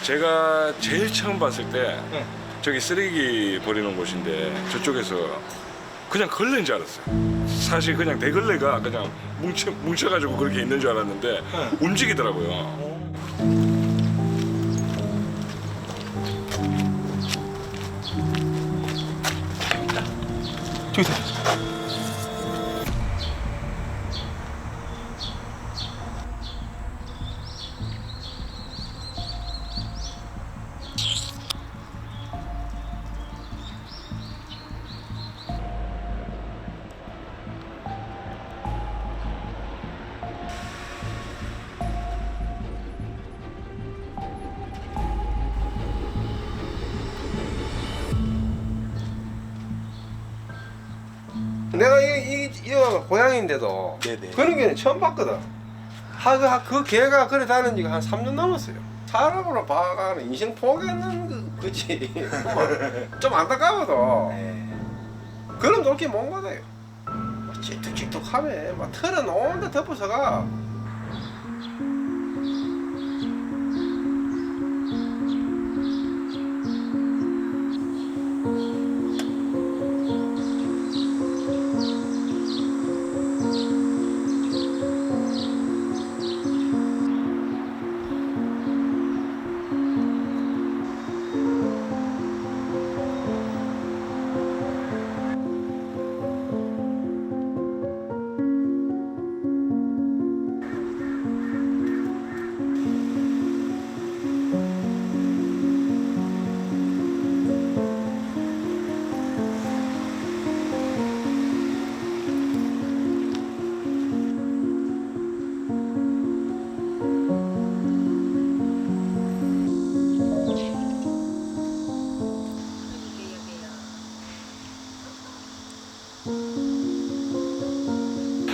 제가 제일 처음 봤을 때 네. 저기 쓰레기 버리는 곳인데 저쪽에서 그냥 걸레인 줄 알았어요. 사실 그냥 대걸레가 그냥 뭉쳐가지고 그렇게 있는 줄 알았는데 네. 움직이더라고요. 저기 있다. 내가 이거 고향인데도 네네. 그런 게는 처음 봤거든. 그 개가 그래 다닌 지가 한 3년 넘었어요. 사람으로 봐가는 인생 포기하는 거지. 좀 안타까워도 네. 그런 놀게 못 받아요. 찌뚝찌뚝하면 막 털은 온데 덮어서가.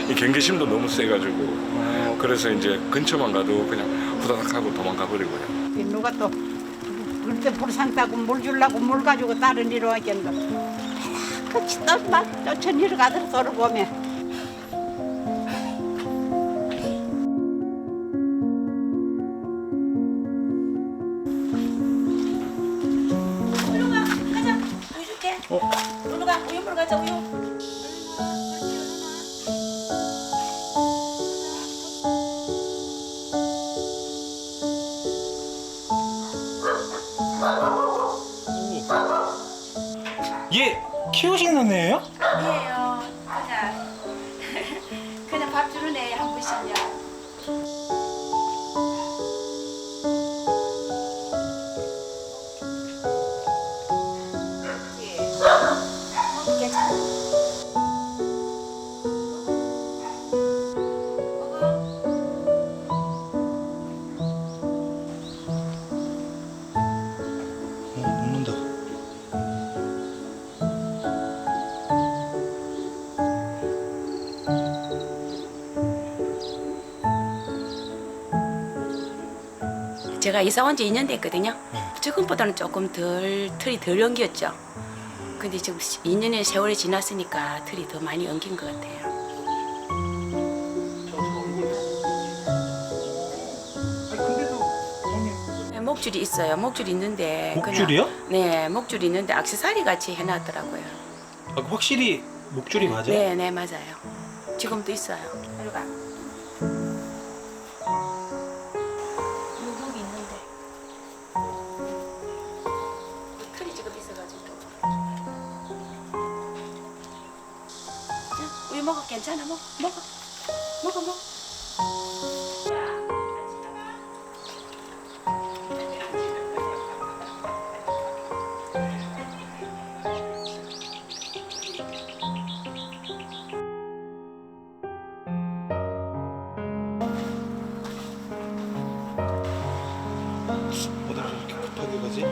이 경계심도 너무 세가지고 그래서 이제 근처만 가도 그냥 후다닥 하고 도망가 버리고요. 누가 또 그때 불상 따고 물 주려고 물 가지고 다른 일로 하겠노. 같이 또막 쫓아내려 가더라 돌아보면. 우유 가 가자 우유 줄게. 우유 가 우유 먹으러 가자 우유. 얘 키우시는 애예요? 아니에요. 그냥 밥 주는 애 한 번씩요. 괜찮아. 먹는다. 제가 이사 온 지 2년 됐거든요. 지금보다는 조금 털이 덜 엉겼죠. 근데 지금 2년의 세월이 지났으니까 털이 더 많이 엉긴 것 같아요. 네, 목줄이 있어요. 목줄이 있는데 목줄이요? 네, 목줄이 있는데 액세서리 같이 해놨더라고요. 아, 확실히 목줄이 맞아요? 네, 네 맞아요. 지금도 있어요. 이리 가. 여기 있는데 털이 지금 있어가지고. 자, 우유 먹어 괜찮아 먹어. 어디로 이렇게 급하게 가지?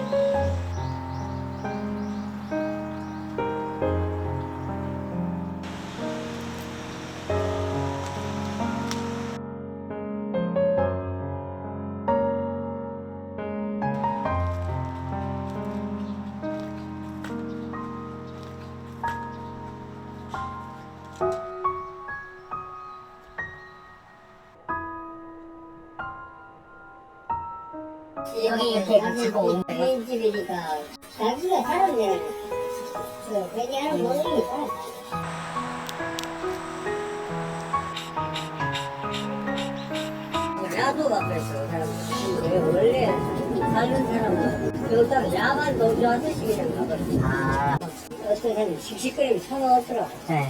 여기 이렇게 가지고 우리 집이니까 자기가 살아야 되는 회개하는 모습이 있어. 야도가 그랬어 사람들. 원래 사는 사람은 여기다가 야간 노조 아저씨랑 가거든. 어떤 사람이 씩씩거리면 상관없더라. 네.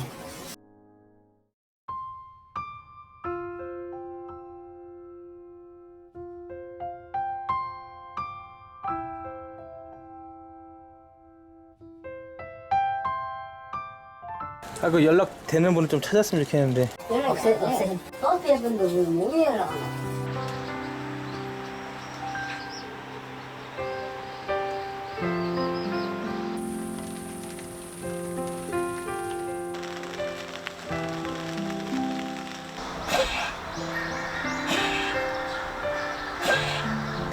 그 연락 되는 분을 좀 찾았으면 좋겠는데. 연락 없어. 커피 분도 뭐 연락 안 와.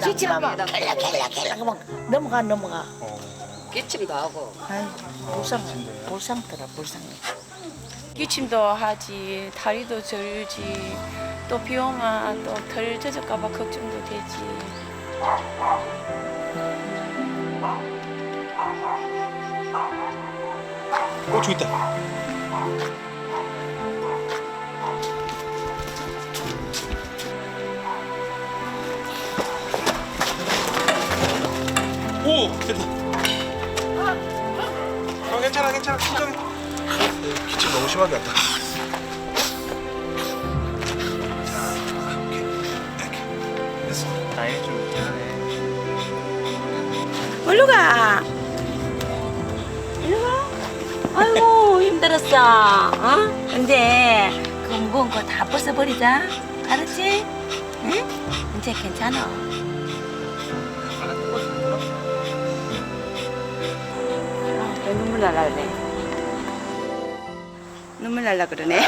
기침 하면 갤락갤락갤락 막 넘어가. 기침도 하고. 아이 불쌍더라 불쌍해. 기침도 하지, 다리도 저리지, 또 비 오면 또 덜 젖을까봐 걱정도 되지. 저기 있다. 오 됐다. 괜찮아 진정해. 기침 너무 심하게 왔다. 됐어. 나이 좀 미안해. 얼른 가. 일로 와. 아이고 힘들었어. 어? 근데 그 무거운 거 다 벗어버리자. 알았지? 응? 이제 괜찮아. 왜 눈물 날라 그래? 눈물 날라 그러네.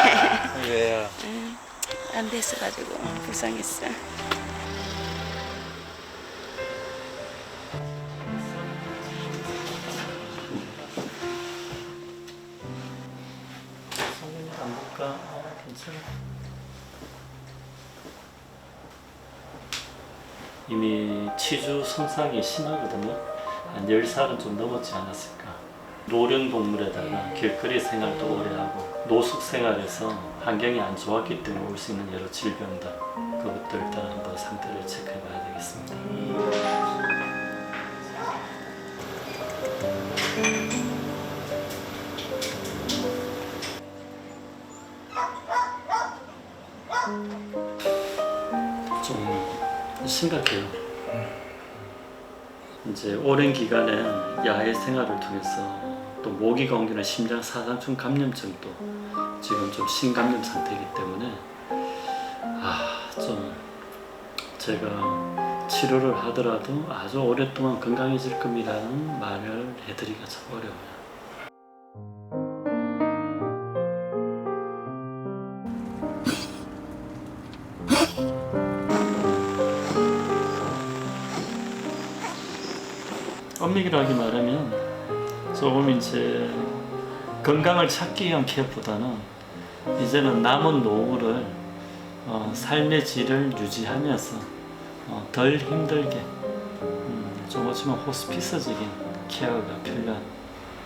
왜요? 안 됐어가지고 불쌍했어. 안 볼까? 괜찮아. 이미 치주 손상이 심하거든요. 한 10살은 좀 넘었지 않았을까. 노령 동물에다가 길거리 생활도 오래 하고 노숙 생활에서 환경이 안 좋았기 때문에 올 수 있는 여러 질병들, 그것들 일단 한번 상태를 체크해 봐야 되겠습니다. 좀 심각해요. 이제 오랜 기간에 야외 생활을 통해서 또 모기가 옮기는 심장 사상충 감염증도 지금 좀 심감염 상태이기 때문에 좀 제가 치료를 하더라도 아주 오랫동안 건강해질 겁니다라는 말을 해드리기가 참 어려워요. 엄밀하게 말하면 조금 이제 건강을 찾기 위한 케어보다는 이제는 남은 노후를 삶의 질을 유지하면서 덜 힘들게 좀 어쩌면 호스피스적인 케어가 필요한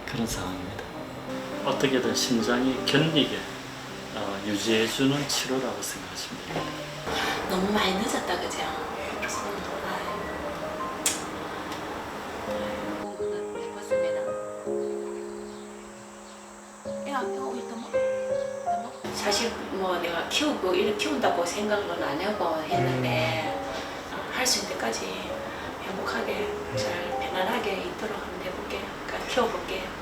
그런 상황입니다. 어떻게든 심장이 견디게 유지해주는 치료라고 생각하시면 됩니다. 너무 많이 늦었다 그죠? 사실 뭐 내가 키우고 이렇게 키운다고 생각은 안 하고 했는데 할 수 있는 데까지 행복하게 잘 편안하게 있도록 한번 해볼게요. 그러니까 키워볼게요.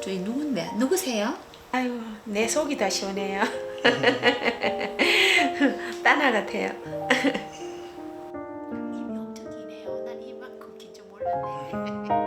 누군데? 누구세요? 아유, 내 속이 다 시원해요. 따나 같아요. 힘이 엄청 기네요. 난 이만큼 긴 줄 몰랐네.